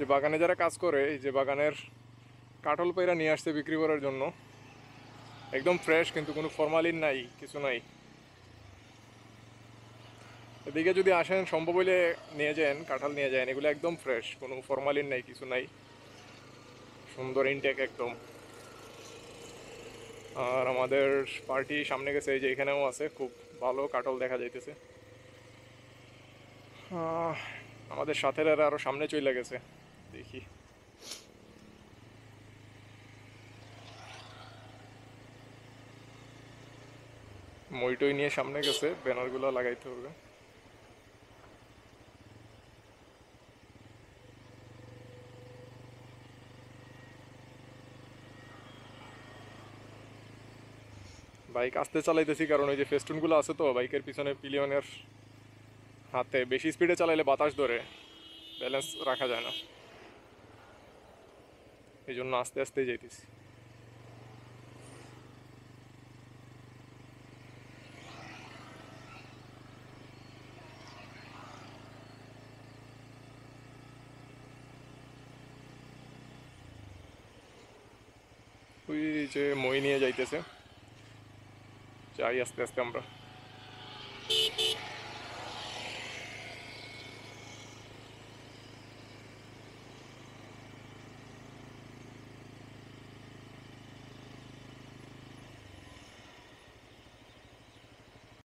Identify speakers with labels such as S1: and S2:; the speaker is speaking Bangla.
S1: যে বাগানে যারা কাজ করে, এই যে বাগানের কাঁঠাল পেড়া নিয়ে আসছে বিক্রি করার জন্য, একদম ফ্রেশ, কিন্তু কোনো ফরমালিন নাই, কিছু নাই। এদিকে যদি আসেন সম্ভব হইলে নিয়ে যান, কাঁঠাল নিয়ে যান, এগুলো একদম ফ্রেশ, কোনো ফরমালিন নাই, কিছু নাই, সুন্দর ইনটেক একদম। আর আমাদের পার্টি সামনে গেছে, এই যে এখানেও আছে, খুব ভালো কাঁঠাল দেখা যাইতেছে। আমাদের সাথের আরো সামনে চলে গেছে, দেখি। মইটই নিয়ে সামনে গেছে, ব্যানারগুলো লাগাইতে হবে। বাইক আস্তে চালাইতেছি, কারণ ওই যে ফেস্টুনগুলো আছে তো বাইকের পিছনে পিলিয়নের হাতে, বেশি স্পিডে চালাইলে বাতাস ধরে, ব্যালেন্স রাখা যায় না, এই জন্য আস্তে আস্তেই যাইতেছি। ওই যে মই নিয়ে যাইতেছে, যাই আস্তে আস্তে আমরা।